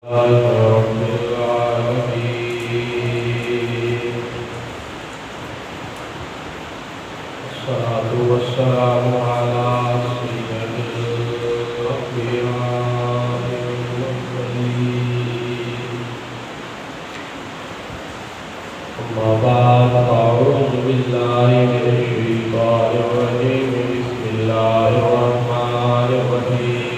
رب العالمين الصلاة والسلام على سيد الأنبياء والمرسلين أما بعد فأعوذ بالله من الشيطان الرجيم بسم الله الرحمن الرحيم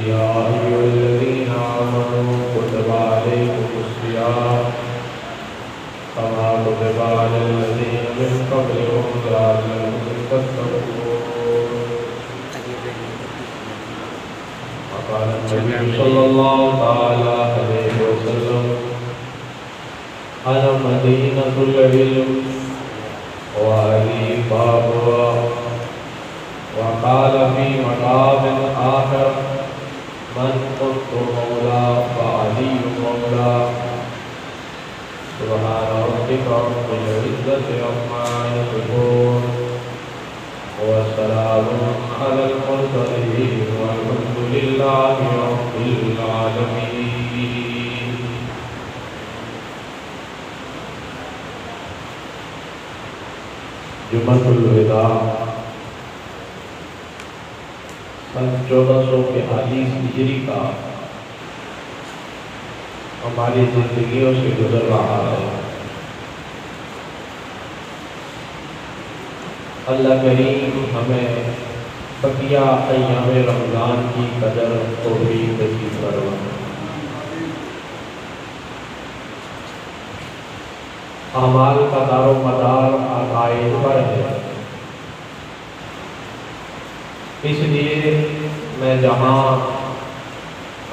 يا أيها الذين آمنوا كتب عليكم الصيام كما كتب على الذين من قبلكم لعلكم تتقون وقال النبي صلى الله تعالى عليه وسلم أنا مدينة العلم وأهلي بابها وقال في مقام آخر من كنت مولى فعلي مولى سبحان ربك رب العزة عما يصفون وسلام على المرسلين والحمد لله رب العالمين. جمعۃ الوداع سن 1442 ہجری کا ہماری زندگیوں سے گزر رہا ہے. اللہ کریم ہمیں بقیہ ایام رمضان کی قدر توفیق نصیب فرمائے. اعمال کا دار و مدار عقائد پر ہے، اس لیے میں جہاں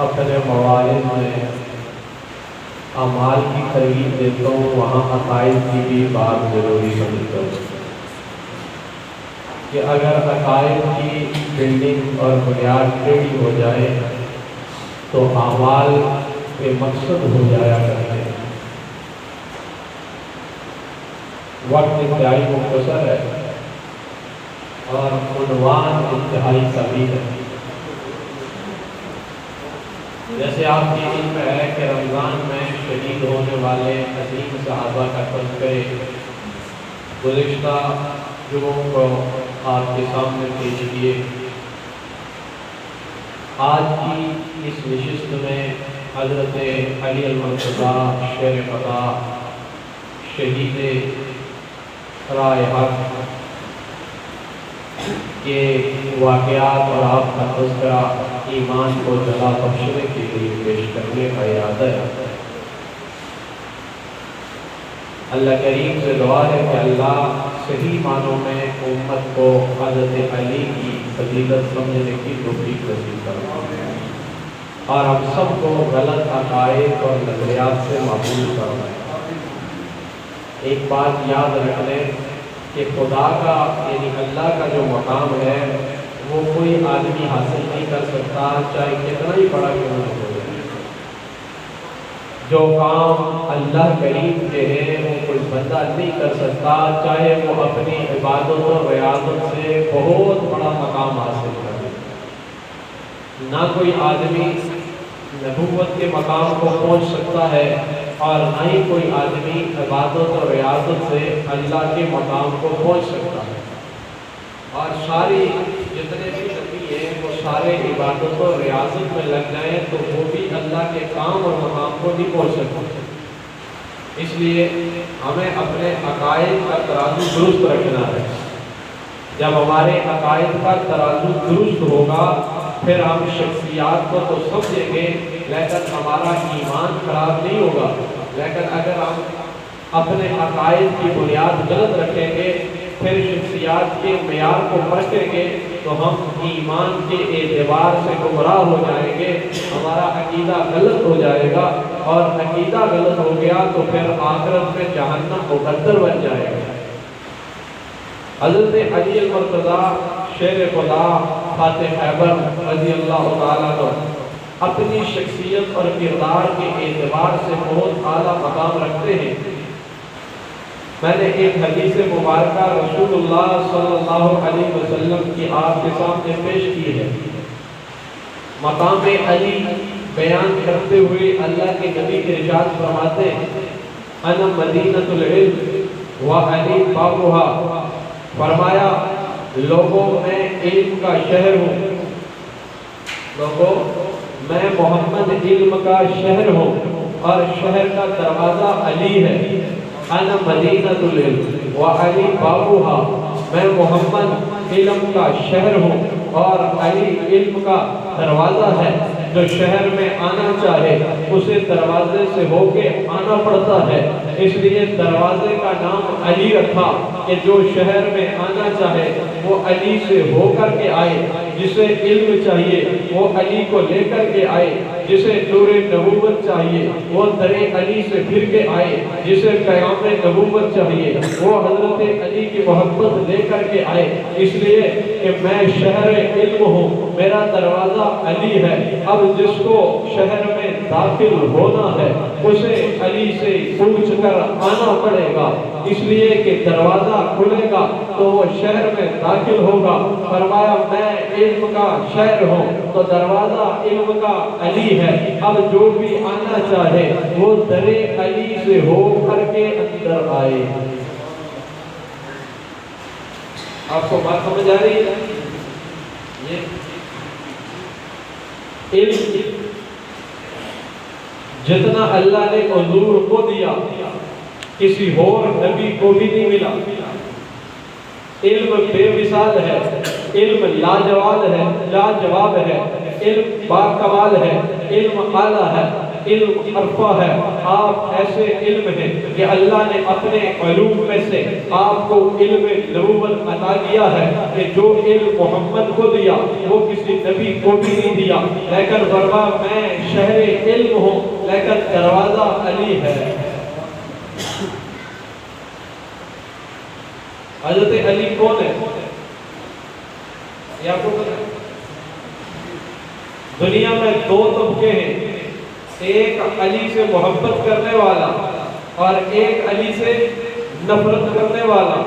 اپنے موارد میں اعمال کی ترغیب دیتا ہوں وہاں عقائد کی بھی بات ضروری سمجھتا ہوں کہ اگر عقائد کی بلڈنگ اور بنیاد ٹیڑھی ہو جائے تو اعمال کے مقصد ہو جایا کرتے ہیں. وقت انتہائی مختصر ہے اور عنوان انتہائی طویل ہے. جیسے آپ کی علم ہے کہ رمضان میں شہید ہونے والے عظیم صحابہ کا تذکرے گزشتہ جمعوں کو آپ کے سامنے پیش کیے. آج کی اس نشست میں حضرت علی المرتضیٰ شیر خدا شہید راہ حق کے واقعات اور آپ کا تذکرہ ایمان کو جلا بخشنے کے لیے پیش کرنے کا ارادہ ہے. اللہ کریم سے دعا ہے کہ اللہ صحیح معنوں میں امت کو حضرت علی کی فضیلت سمجھنے کی توفیق نصیب فرمائے اور ہم سب کو غلط عقائد اور نظریات سے محفوظ فرمائے. ایک بات یاد رکھ لیں کہ خدا کا یعنی اللہ کا جو مقام ہے وہ کوئی آدمی حاصل نہیں کر سکتا چاہے کتنا ہی بڑا کیوں نہ ہو. جو کام اللہ کریم کے ہیں وہ کوئی بندہ نہیں کر سکتا چاہے وہ اپنی عبادت و ریاضت سے بہت بڑا مقام حاصل کرے. نہ کوئی آدمی نبوت کے مقام کو پہنچ سکتا ہے اور نہ ہی کوئی آدمی عبادت اور ریاضت سے اللہ کے مقام کو پہنچ سکتا ہے. اور ساری جتنے بھی نبی ہیں وہ سارے عبادت اور ریاضت میں لگ جائیں تو وہ بھی اللہ کے کام اور مقام کو نہیں پہنچ سکتے. اس لیے ہمیں اپنے عقائد کا ترازو درست رکھنا ہے. جب ہمارے عقائد کا ترازو درست ہوگا پھر ہم شخصیات کو تو سمجھیں گے لیکن ہمارا ایمان خراب نہیں ہوگا. لیکن اگر ہم اپنے عقائد کی بنیاد غلط رکھیں گے پھر شخصیات کے معیار کو پرکھیں گے تو ہم ایمان کے اعتبار سے گمراہ ہو جائیں گے. ہمارا عقیدہ غلط ہو جائے گا اور عقیدہ غلط ہو گیا تو پھر آخرت میں جہنم مقدر بن جائے گا. حضرت علی المرتضیٰ شیر خدا فاتح خیبر رضی اللہ تعالیٰ عنہ اپنی شخصیت اور کردار کے اعتبار سے بہت اعلیٰ مقام رکھتے ہیں. میں نے ایک حدیث مبارکہ رسول اللہ صلی اللہ علیہ وسلم کی آپ کے سامنے پیش کی ہے۔ مقام علی بیان کرتے ہوئے اللہ کے نبی ارشاد فرماتے ہیں انا مدینۃ العلم و علی بابھا، فرمایا لوگوں میں علم کا شہر ہوں، لوگوں میں محمد علم کا شہر ہوں اور شہر کا دروازہ علی ہے۔ انا مدینۃ العلم و علی بابھا، میں محمد علم کا شہر ہوں اور علی علم کا دروازہ ہے۔ جو شہر میں آنا چاہے اسے دروازے سے ہو کے آنا پڑتا ہے، اس لیے دروازے کا نام علی رکھا کہ جو شہر میں آنا چاہے وہ علی سے ہو کر کے آئے، جسے علم چاہیے وہ علی کو لے کر کے آئے، جسے نور نبوت چاہیے وہ در علی سے پھر کے آئے، جسے پیغام نبوت چاہیے وہ حضرت علی کی محبت لے کر کے آئے۔ اس لیے کہ میں شہر علم ہوں، میرا دروازہ علی ہے۔ اب جس کو شہر میں داخل ہونا ہے اسے علی سے پوچھ کر آنا پڑے گا، اس لیے کہ دروازہ کھلے گا تو وہ شہر میں داخل ہوگا۔ فرمایا میں علم کا شہر ہوں تو دروازہ علم کا علی ہے۔ اب جو بھی آنا چاہے وہ در علی سے ہو کر کے اندر آئے۔ آپ کو بات سمجھ آ رہی ہے؟ علم جتنا اللہ نے حضور کو دیا کسی اور نبی کو بھی نہیں ملا۔ علم بے مثال ہے، علم لاجواب ہے، علم باکمال ہے، علم اعلیٰ ہے، علم عرفہ ہے۔ آپ ایسے علم ہیں کہ اللہ نے اپنے علوم میں سے آپ کو علم نبوت عطا کیا ہے کہ جو علم محمد کو دیا وہ کسی نبی کو بھی نہیں دیا۔ لیکن فرما میں شہر علم ہوں لیکن دروازہ علی ہے۔ حضرت علی کون ہے یہ آپ کو پتہ ہے؟ دنیا میں دو طبقے ہیں، ایک علی سے محبت کرنے والا اور ایک علی سے نفرت کرنے والا۔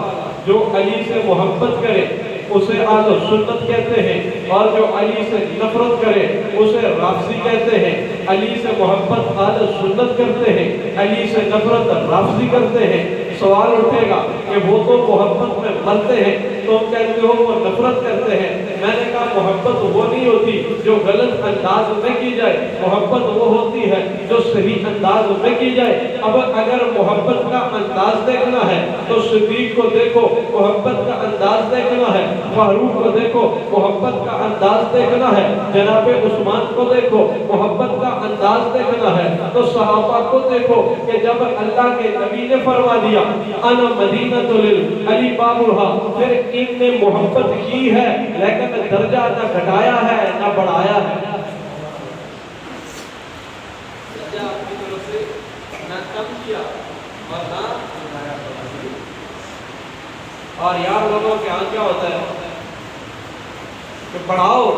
جو علی سے محبت کرے اسے اہل سنت کہتے ہیں اور جو علی سے نفرت کرے اسے رافضی کہتے ہیں۔ علی سے محبت اہل سنت کرتے ہیں، علی سے نفرت رافضی کرتے ہیں۔ سوال اٹھے گا کہ وہ تو محبت میں مرتے ہیں، تم کہتے ہو وہ نفرت کرتے ہیں۔ میں نے کہا محبت وہ نہیں ہوتی جو غلط انداز میں کی جائے، محبت وہ ہوتی ہے جو صحیح انداز میں کی جائے۔ اب اگر محبت کا انداز دیکھنا ہے تو صدیق کو دیکھو، محبت کا انداز دیکھنا ہے فاروق کو دیکھو، محبت کا انداز دیکھنا ہے جناب عثمان کو دیکھو، محبت کا انداز دیکھنا ہے تو صحابہ کو دیکھو کہ جب اللہ کے نبی نے فرما دیا انا مدینۃ العلم علی بابھا، پھر ان نے محبت کی ہے لیکن درجہ نہ گھٹایا ہے نہ بڑھایا ہے، درجہ اپنی طرف سے نہ کم کیا اور نہ بڑھایا۔ اور یار لوگوں کے ہاں کیا ہوتا ہے کہ بڑھاؤ۔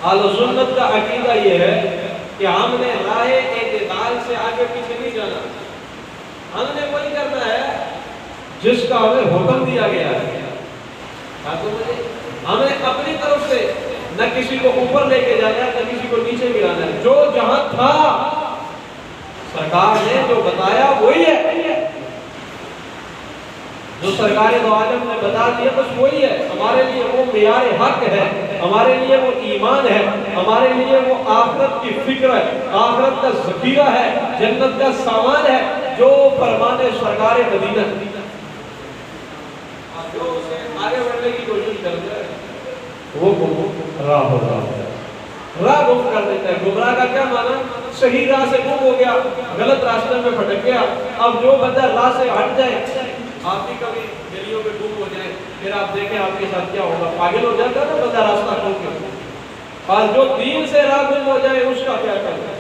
اہل سنت کا عقیدہ یہ ہے کہ ہم نے راہ اعتدال سے آگے پیچھے نہیں جانا، ہم نے وہی کرنا ہے جس کا ہمیں حکم دیا گیا ہے۔ ہمیں اپنی طرف سے نہ کسی کو اوپر لے کے جانا ہے نہ کسی کو نیچے گرانا ہے۔ جو جہاں تھا سرکار نے جو بتایا وہی ہے، جو سرکار دو عالم نے بتا دیا بس وہی ہے۔ ہمارے لیے وہ معیار حق ہے، ہمارے لیے وہ ایمان ہے، ہمارے لیے وہ آخرت کی فکر ہے، آخرت کا ذخیرہ ہے، جنت کا سامان ہے جو فرمان سرکار مدینہ جو اسے آگے بڑھنے کی کوشش کرتا ہے وہ گمراہ ہو جاتا ہے، راہ گم کر دیتا ہے۔ گمراہ کا کیا معنی؟ صحیح راہ سے گم ہو گیا، غلط راستے میں بھٹک گیا۔ اب جو بندہ راہ سے ہٹ جائے، آپ بھی کبھی گلیوں میں گم ہو جائے پھر آپ دیکھیں آپ کے ساتھ کیا ہوگا، پاگل ہو جاتا ہے نا بندہ راستہ کھو کے۔ اور جو دین سے راہ گم ہو جائے اس کا کیا کرنا،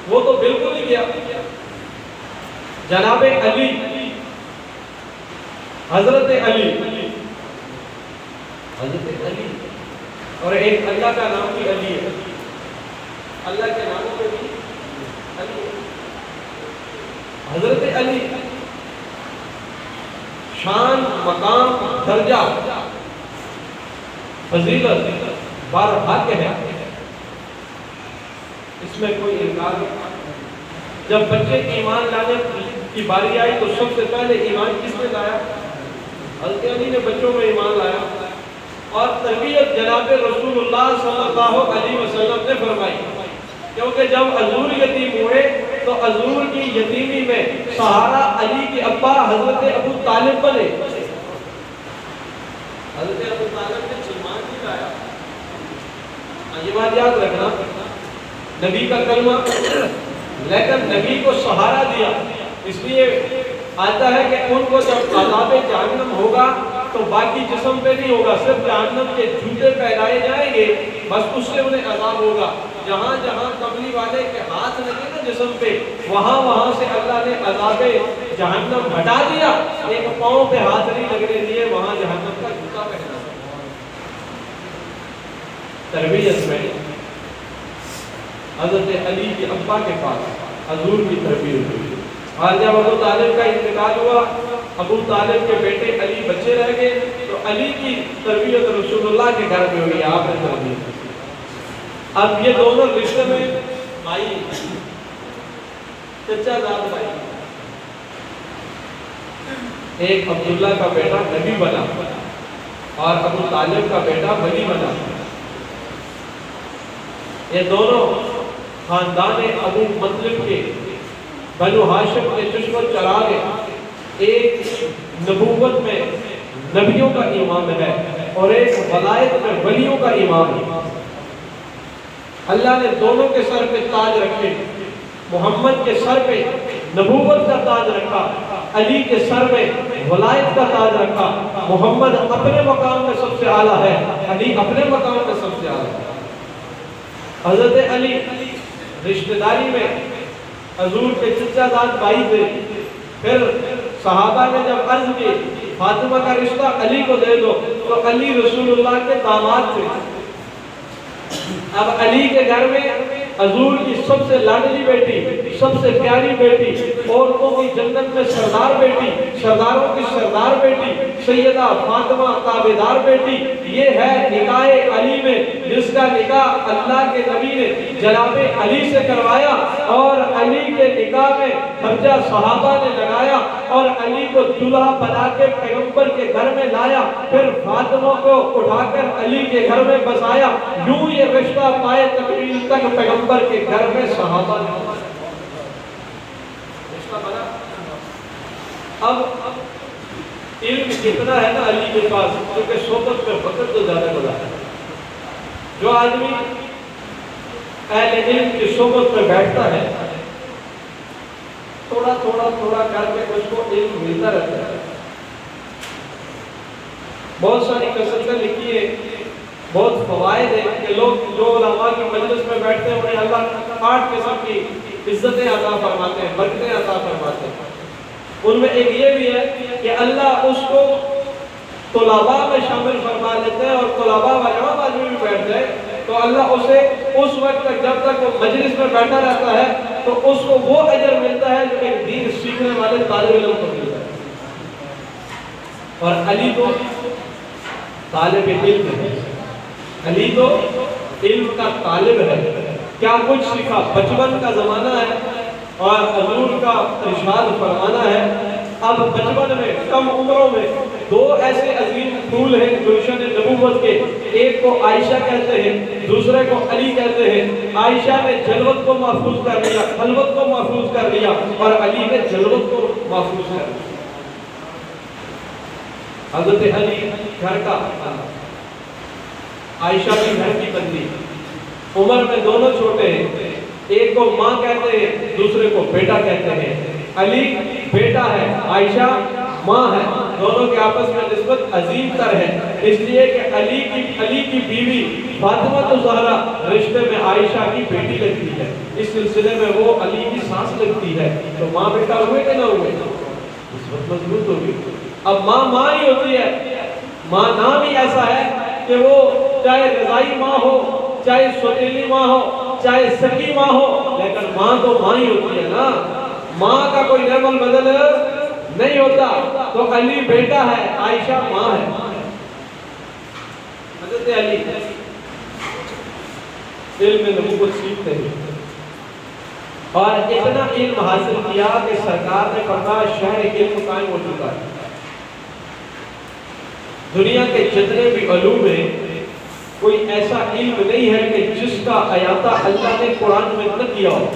وہ تو بالکل ہی گیا۔ جناب علی، حضرت علی اور ایک اللہ کا نام بھی علی ہے، اللہ کے ناموں پہ بھی علی ہے۔ حضرت علی شان، مقام، درجہ، فضیلت برحق ہے، اس میں کوئی انکار نہیں۔ جب بچے ایمان لانے کی باری آئی تو سب سے پہلے ایمان کس نے لایا؟ حضرت علی نے بچوں میں ایمان لایا، اور تربیت جناب رسول اللہ صلی اللہ علیہ وسلم نے فرمائی، کیونکہ جب حضور یتیم ہوئے تو حضور کی یتیمی میں سہارا علی کے ابا حضرت ابو طالب بنے۔ حضرت ابو طالب نے سلمان نہیں لایا، یہ بات یاد رکھنا، نبی کا کلمہ، لیکن نبی کو سہارا دیا۔ اس لیے آتا ہے کہ ان کو جب عذاب جہنم ہوگا تو باقی جسم پہ نہیں ہوگا، صرف جہنم کے جوتے پہنائے جائیں گے، بس اس سے انہیں عذاب ہوگا۔ جہاں جہاں قبلی والے کے ہاتھ لگے نا جسم پہ، وہاں سے اللہ نے عذاب جہنم ہٹا دیا، ایک پاؤں پہ ہاتھ نہیں لگنے دیے، وہاں جہنم کا جوتا پہنا۔ تربیت میں حضرت علی کے ابا کے پاس حضور کی تربیت ہوئی، اور جب ابو طالب کا انتقال ہوا، ابو طالب کے بیٹے علی بچے رہ گئے، تو علی کی تربیت رسول اللہ کے گھر میں ہوئی، آپ نے تربیت کی۔ اب یہ دونوں رشتے میں بھائی، چچا زاد بھائی، ایک عبداللہ کا بیٹا نبی بنا اور ابو طالب کا بیٹا ولی بنا۔ یہ دونوں خاندان ابو مطلب کے، بنو ہاشم کے چشمن چراغ، ایک نبوت میں نبیوں کا امام ہے اور ایک ولایت میں ولیوں کا امام ہے۔ اللہ نے دونوں کے سر پہ تاج رکھے، محمد کے سر پہ نبوت کا تاج رکھا، علی کے سر میں ولایت کا تاج رکھا۔ محمد اپنے مقام میں سب سے اعلیٰ ہے، علی اپنے مقام میں سب سے اعلیٰ ہے۔ حضرت علی رشتہ داری میں حضور کے چچا زاد بھائی تھے، پھر صحابہ نے جب عرض کی فاطمہ کا رشتہ علی کو دے دو، تو علی رسول اللہ کے داماد تھے۔ اب علی کے گھر میں حضور کی سب سے لاڈلی بیٹی، سب سے پیاری بیٹی، عورتوں کی جنت میں سردار بیٹی، سرداروں کی سردار بیٹی، سیدہ فاطمہ تابعدار بیٹی، یہ ہے نکاح علی میں، جس کا نکاح اللہ کے نبی نے جناب علی سے کروایا، اور علی کے نکاح میں خرچہ صحابہ نے لگایا، اور علی کو دلہا بنا کے پیغمبر کے گھر میں لایا، پھر فاطمہ کو اٹھا کر علی کے گھر میں بسایا۔ یوں یہ رشتہ پائے تکمیل تک پیغمبر کے گھر میں صحابہ نے رشتہ بنا۔ اب علم کتنا ہے نا علی کے پاس، کیونکہ صحبت میں وقت تو زیادہ گزارا ہے۔ جو آدمی اہل علم کی صحبت میں بیٹھتا ہے، تھوڑا تھوڑا کر کے اس کو علم ملتا رہتا ہے۔ بہت ساری کثرتیں لکھی ہے، بہت فوائد ہیں کہ لوگ جو علماء کی مجلس میں بیٹھتے ہیں انہیں اللہ 8 قسم کی عزتیں عطا فرماتے ہیں، برکتیں عطا فرماتے ہیں۔ ان میں ایک یہ بھی ہے کہ اللہ اس کو طلباء میں شامل فرما لیتے ہیں، اور طلباء و علماء آدمی بھی بیٹھ جائے تو اللہ اسے اس وقت تک جب تک وہ مجلس میں بیٹھا رہتا ہے تو اس کو وہ اجر ملتا ہے جو ایک دین سیکھنے والے طالب علم کو ملتا ہے۔ اور علی تو طالب علم ہے، علی تو علم کا طالب ہے، کیا کچھ سیکھا۔ بچپن کا زمانہ ہے اور حضور کا ارشاد فرمانا ہے، اب بچپن میں کم عمروں میں 2 ایسے عظیم پھول ہیں گلشن نبوت کے، ایک کو عائشہ کہتے ہیں، دوسرے کو علی کہتے ہیں۔ عائشہ نے جلوت کو محفوظ کر لیا، خلوت کو محفوظ کر لیا، اور علی نے جلوت کو محفوظ کر لیا۔ حضرت علی گھر کا، عائشہ کی گھر کی بندی، عمر میں دونوں چھوٹے ہیں، ایک کو ماں کہتے ہیں، دوسرے کو بیٹا کہتے ہیں۔ علی بیٹا ہے، عائشہ ماں ہے، دونوں کے آپس میں نسبت عظیم تر ہے، اس لیے کہ علی کی بیوی فاطمہ الزہرا رشتے میں عائشہ کی بیٹی لگتی ہے، اس سلسلے میں وہ علی کی سانس لگتی ہے۔ تو ماں بیٹا ہوئے کہ نہ ہوئے؟ نسبت مضبوط ہوگی۔ اب ماں ہی ہوتی ہے، ماں نام ہی ایسا ہے کہ وہ چاہے رضائی ماں ہو، چاہے سوتیلی ماں ہو، چاہے سکی ماں ہو، لیکن ماں تو ماں ہی ہوتی ہے نا۔ ماں کا کوئی نعم البدل نہیں ہوتا تو علی بیٹا ہے، عائشہ ماں ہے۔ حضرت علی علم نبوت سیکھتے ہیں اور اتنا علم حاصل کیا کہ سرکار نے فرمایا شہر علم قائم ہو چکا ہے۔ دنیا کے جتنے بھی علوم ہیں کوئی ایسا علم نہیں ہے کہ جس کا احاطہ اللہ نے قرآن میں نہ کیا ہو۔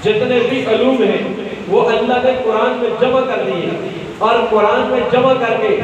جتنے بھی علوم ہیں وہ اللہ نے قرآن میں جمع کر دیے اور قرآن میں جمع کر کے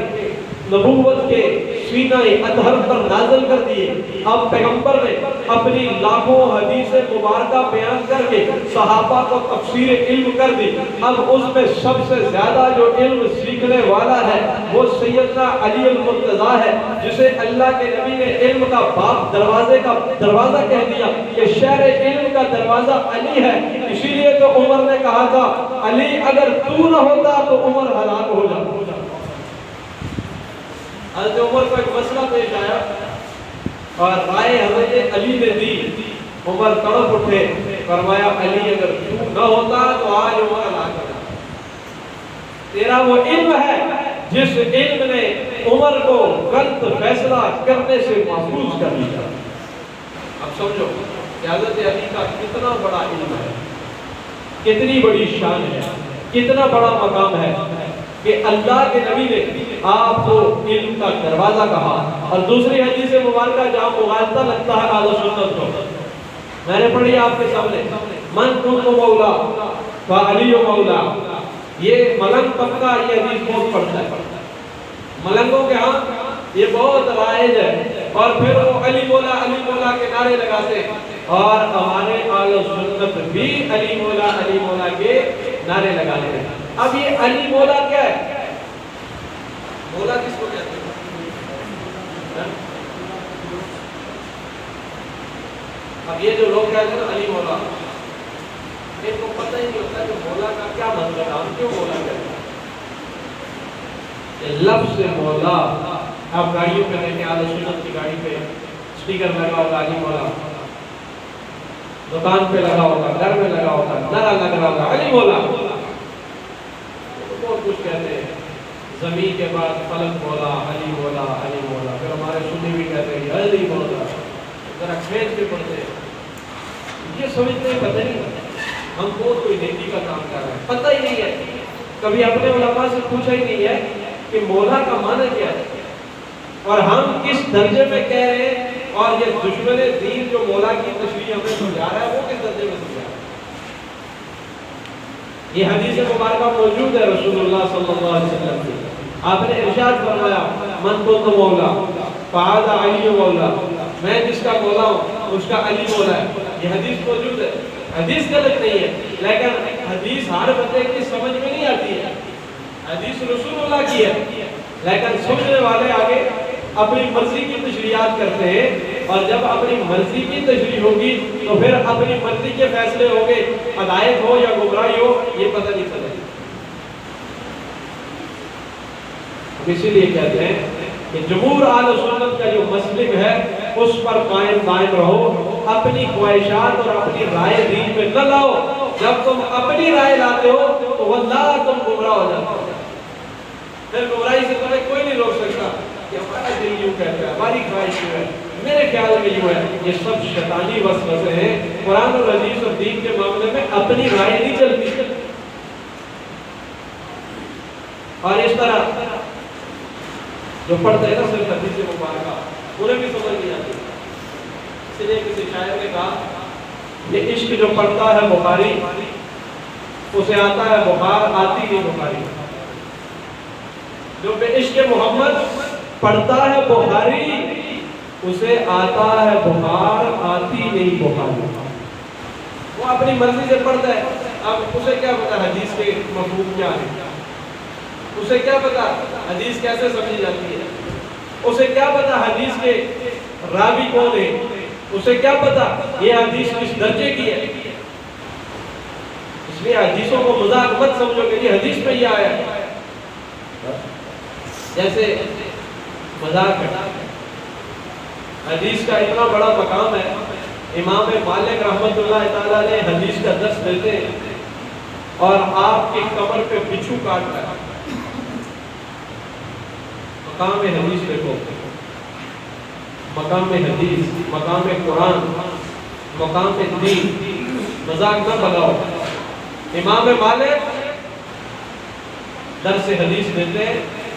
نبوت کے سینہ اطہر پر نازل کر دیے۔ اب پیغمبر نے اپنی لاکھوں حدیث مبارکہ بیان کر کے صحابہ کو تفسیر علم کر دی۔ اب اس میں سب سے زیادہ جو علم سیکھنے والا ہے وہ سیدنا علی المرتضیٰ ہے، جسے اللہ کے نبی نے علم کا باب دروازہ کہہ دیا کہ شہر علم کا دروازہ علی ہے۔ اسی لیے تو عمر نے کہا تھا علی اگر تو نہ ہوتا تو عمر ہلاک ہو جاتا۔ حضرت عمر کو ایک مسئلہ پیش آیا اور رائے حضرت علی نے دی۔ عمر تڑپ اٹھے، فرمایا علی اگر تو نہ ہوتا تو آج عمر ہلاک ہو جاتا۔ تیرا وہ علم ہے جس علم نے عمر کو غلط فیصلہ کرنے سے محفوظ کر دیا۔ اب سمجھو کہ حضرت علی کا کتنا بڑا علم ہے، کتنی بڑی شان ہے، کتنا بڑا مقام ہے کہ اللہ کے نبی نے آپ کو علم کا دروازہ کہا۔ اور دوسری حدیث مبارکہ جہاں مغالطہ لگتا ہے اہل سنت کو، میں نے پڑھی آپ کے سامنے، من کنت مولا فعلی مولا۔ یہ ملنگ طبقہ یہ حدیث بہت پڑھتا ہے، ملنگوں کے ہاں یہ بہت رائج ہے اور پھر وہ علی مولا کے نعرے لگاتے ہیں، اور ہمارے اہل سنت بھی علی مولا کے نعرے لگاتے ہیں۔ اب یہ علی مولا کیا ہے؟ مولا کس کو کہتے ہیں؟ اب یہ جو لوگ کہتے ہیں نا علی مولا، ان کو پتہ ہی نہیں ہوتا کہ مولا کا کیا مطلب ہے، ہم کیوں مولا کہتے ہیں؟ لفظ مولا آپ گاڑیوں پہ رہتے ہیں، اہل سنت کی گاڑی پہ اسپیکر لگا ہوگا علی مولا، دکان پہ لگا ہوگا، گھر میں لگا ہوگا، نعرہ لگ رہا ہوگا علی مولا۔ بہت کچھ کہتے ہیں، زمین کے بعد فلک مولا، علی مولا، علی مولا۔ پھر ہمارے سنی بھی کہتے ہیں علی مولا، ذرا کھینچ کے پڑھتے ہیں، یہ سمجھتے ہیں پتہ نہیں ہم کو کوئی نیکی کا کام کر رہے ہیں، پتہ ہی نہیں ہے، کبھی اپنے علماء سے پوچھا ہی نہیں ہے کہ مولا کا معنی کیا ہے اور ہم کس درجے میں کہہ رہے ہیں، اور یہ دشمن دین جو مولا کی تشریح ہمیں سمجھا رہا ہے وہ کس درجے میں سمجھا رہا ہے۔ یہ حدیث مبارکہ موجود ہے رسول اللہ صلی اللہ علیہ وسلم کی، آپ نے ارشاد فرمایا من کنت مولا فہذا علی مولا، میں جس کا مولا ہوں اس کا علی مولا ہے۔ یہ حدیث موجود ہے، حدیث غلط نہیں ہے، لیکن حدیث ہر بندے کی سمجھ میں نہیں آتی ہے، حدیث رسول اللہ کی ہے، لیکن سمجھنے والے آگے اپنی مرضی کی تشریحات کرتے ہیں، اور جب اپنی مرضی کی تشریح ہوگی تو پھر اپنی مرضی کے فیصلے ہوگے، ہدایت ہو یا گمراہی ہو یہ پتہ نہیں چلے۔ اسی لیے کہتے ہیں کہ جمہور اہل سنت کا جو مسلک ہے اس پر قائم رہو، اپنی خواہشات اور اپنی رائے دین میں نہ لاؤ۔ جب تم اپنی رائے لاتے ہو تو واللہ تم گمراہ ہو جاتے ہو، پھر گمراہی سے تمہیں کوئی نہیں روک سکتا کہ ہمارا دل یوں کہتا ہے، ہماری خواہش یوں ہے، میرے خیال میں یوں ہے۔ یہ سب شیطانی وسوسے ہیں، قرآن اور حدیث اور دین کے معاملے میں اپنی رائے نہیں چلتی۔ اور اس طرح جو پڑھتے ہیں نا صرف حدیث مبارکہ انہیں بھی سمجھ نہیں آتی، اس لیے کسی شاعر نے کہا یہ عشق جو پڑھتا ہے بخاری اسے آتا ہے بخار، آتی نہیں بخاری۔ جو بے عشق محمد پڑھتا ہے بخاری اسے آتا ہے بخار، آتی نہیں بخاری۔ وہ اپنی مرضی سے پڑھتا ہے، اب اسے کیا پتا حدیث کے مفہوم کیا ہے، اسے کیا پتا حدیث کیسے سمجھی جاتی ہے، اسے کیا پتا حدیث کے راوی کون ہے، اسے کیا پتا یہ حدیث کس درجے کی ہے۔ اس لیے حدیثوں کو مذاق مت سمجھو کہ یہ حدیث میں یہ آیا ہے، جیسے مذاق ہے۔ حدیث کا اتنا بڑا مقام ہے، امام مالک رحمت اللہ تعالیٰ نے حدیث کا درس دیتے ہیں اور آپ کی کمر پہ بچھو کاٹ رہا ہے. مقام حدیث دیکھو، مقام حدیث، مقام قرآن، مقام دین، مذاق نہ بناؤ. امام مالک درس حدیث دیتے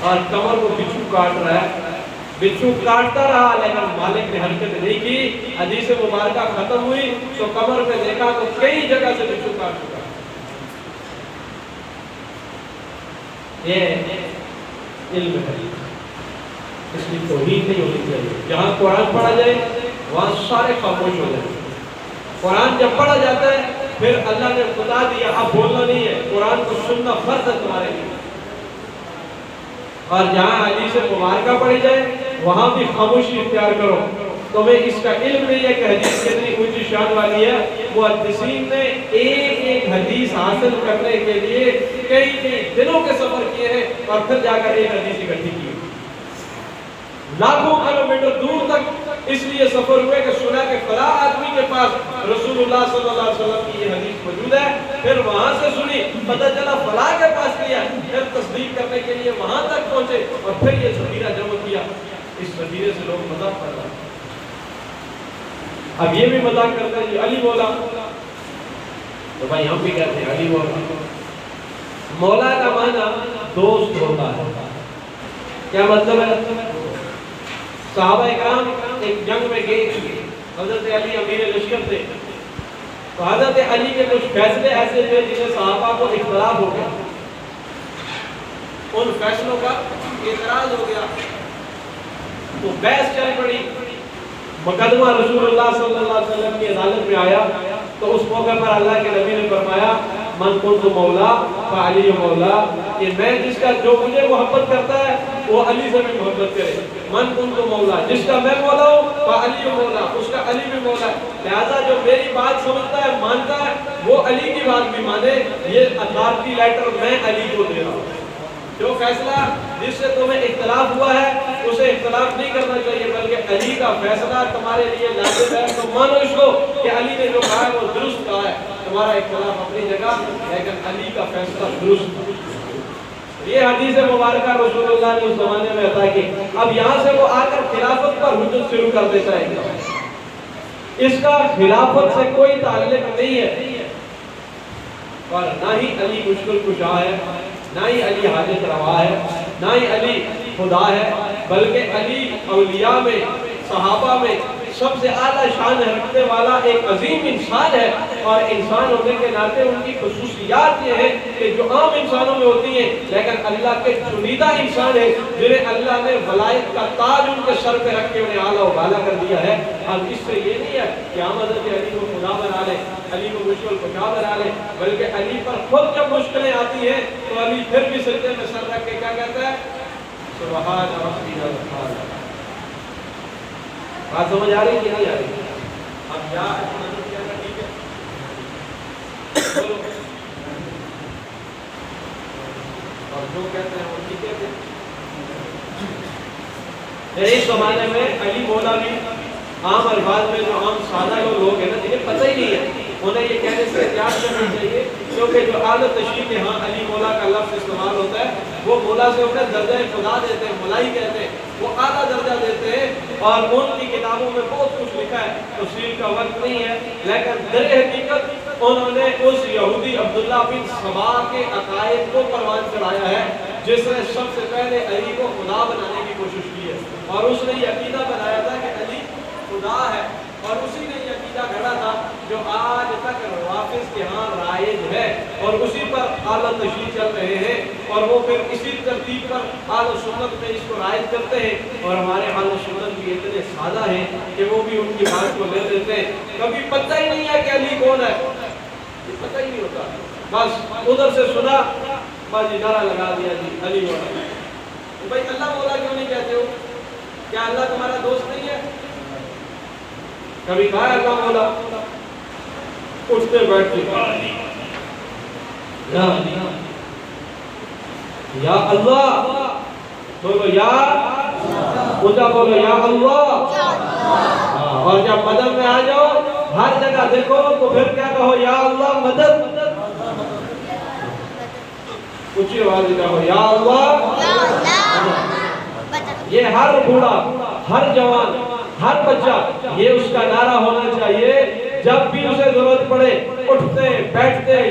اور کمر کو بچھو کاٹ رہا ہے. بچھو کاٹتا رہا لیکن مالک نے حرکت نہیں کی. حدیث مبارکہ ختم ہوئی تو کمر پہ دیکھا تو کئی جگہ سے بچھو کاٹ چکا. یہ علم ہے، اس کی توہین نہیں ہونی چاہیے. جہاں قرآن پڑھا جائے وہاں سارے خاموش ہو جائیں. قرآن جب پڑھا جاتا ہے پھر اللہ نے بتا دیا اب بولنا نہیں ہے، قرآن کو سننا فرض ہے تمہارے لیے. اور جہاں حدیث مبارکہ پڑھی جائے وہاں بھی خاموشی اختیار کرو. تمہیں اس کا علم نہیں ہے کہ حدیث کتنی اونچی شان والی ہے. محدثین نے ایک ایک حدیث حاصل کرنے کے لیے کئی دنوں کے سفر کیے ہیں اور پھر جا کر ایک حدیث اکٹھی کی. لاکھوں کلومیٹر دور تک اس لیے سفر ہوئے کہ سنا کہ فلاں آدمی کے پاس رسول اللہ صلی اللہ علیہ وسلم کی یہ حدیث موجود ہے. پھر وہاں سے سنی، پتہ چلا فلاں کے پاس کیا، پھر تصدیق کرنے کے لیے وہاں تک پہنچے اور پھر یہ ذخیرہ جمع کیا. اس ذخیرے سے لوگ مذاق کر رہے ہیں. اب یہ بھی مذاق کرتے ہیں علی مولا، تو بھائی ہم بھی کہتے ہیں علی مولا. مولا کا معنی دوست ہوتا ہے. کیا مطلب ہے؟ صحابہ اکرام ایک جنگ میں گئے، حضرت علی امیر لشکر تھے. تو حضرت علی کے کچھ فیصلے ایسے تھے جنہیں صحابہ کو اختلاف ہو گیا. ان فیصلوں کا اعتراض ہو گیا تو بحث چل پڑی. مقدمہ رسول اللہ صلی اللہ علیہ وسلم کی عدالت میں آیا تو اس موقع پر اللہ کے نبی نے فرمایا من کنت مولا فعلی مولا، کہ میں جس کا جو مجھے محبت کرتا ہے وہ علی سے بھی محبت کرے. من کنت مولا، جس کا میں مولا ہوں فعلی مولا، اس کا علی بھی مولا ہے. لہذا جو میری بات سمجھتا ہے مانتا ہے وہ علی کی بات بھی مانے. یہ اتھارٹی لیٹر میں علی کو دے رہا ہوں. جو فیصلہ جس سے تمہیں اختلاف ہوا ہے اسے اختلاف نہیں کرنا چاہیے، بلکہ علی کا فیصلہ تمہارے لیے لازم ہے تو مانو اس کو کہ علی نے جو کہا ہے وہ درست کہا ہے. تمہارا اختلاف اپنی جگہ لیکن علی کا فیصلہ درست. یہ حدیث مبارکہ رسول اللہ نے اس زمانے میں عطا کی. اب یہاں سے وہ آ کر خلافت پر حجت شروع کر دیتا ہے. اس کا خلافت سے کوئی تعلق نہیں ہے اور نہ ہی علی مشکل کشا ہے، نہ ہی علی حاجت روا ہے، نہ ہی علی خدا ہے، بلکہ علی اولیاء میں صحابہ میں سب سے اعلیٰ شان رکھنے والا ایک عظیم انسان ہے. اور انسان ہونے کے ناطے ان کی خصوصیات یہ ہے کہ جو عام انسانوں میں ہوتی ہیں لیکن اللہ کے چنیدہ انسان ہیں جنہیں اللہ نے ولایت کا تاج ان کے سر پہ رکھ کے انہیں اعلیٰ و بالا کر دیا ہے. اب اس سے یہ نہیں ہے کہ ہم حضرت علی کو خدا بنا لیں، علی کو مشکل کشا بنا لیں، بلکہ علی پر خود جب مشکلیں آتی ہیں تو علی پھر بھی سجدے میں سر رکھ کے کیا کہتا ہے؟ سبحان ربی الاعلی. بات سمجھ آ رہی کہ نہیں آ رہی؟ اب کیا ٹھیک ہے اور جو کہتے ہیں وہ ٹھیک کہتے ہیں. اس زمانے میں علی مولا بھی عام الفاظ میں جو عام سادہ لوگ ہیں نا جنہیں پتہ ہی نہیں ہے انہیں یہ کہنے سے احتیاط کرنا چاہیے کیونکہ جو اعلیٰ تشریح کے ہاں علی مولا کا لفظ استعمال ہوتا ہے وہ مولا سے انہیں درجہ خدا دیتے ہیں، مولائی کہتے ہیں، وہ اعلیٰ درجہ دیتے ہیں. اور ان کی کتابوں میں بہت کچھ لکھا ہے، تفصیل کا وقت نہیں ہے، لیکن در حقیقت انہوں نے اس یہودی عبداللہ بن سبا کے عقائد کو پروان چڑھایا ہے جس نے سب سے پہلے علی کو خدا بنانے کی کوشش کی ہے. اور اس نے یہ عقیدہ بنایا تھا کہ علی خدا ہے اور اسی نے یہ عقیدہ گھڑا تھا جو آج تک روافض کے ہاں رائج ہے اور اسی پر اعلیٰ تشریح چل رہے ہیں اور وہ پھر اسی ترتیب پر اعلیٰ سنت میں اس کو رائج کرتے ہیں. اور ہمارے اعلیٰ سنت بھی اتنے سادہ ہیں کہ وہ بھی ان کی بات کو لے لیتے ہیں. کبھی پتہ ہی نہیں ہے کہ علی کون ہے، یہ پتہ ہی نہیں ہوتا، بس ادھر سے سنا بس نعرہ لگا دیا جی علی مولا. تو بھائی اللہ مولا کیوں نہیں کہتے ہو؟ کیا اللہ تمہارا دوست نہیں ہے؟ کبھی کہا اللہ مولا؟ اٹھتے بیٹھتے یا اللہ بولو، یا اونچا بولو یا اللہ. اور جب مدد میں آ جاؤ ہر جگہ دیکھو تو پھر کیا کہو؟ یا اللہ مدد. اونچی آواز کہو یا اللہ، یہ ہر بوڑھا، ہر جوان، ہر بچہ یہ اس کا نعرہ ہونا چاہیے، جب بھی اسے ضرورت پڑے اٹھتے بیٹھتے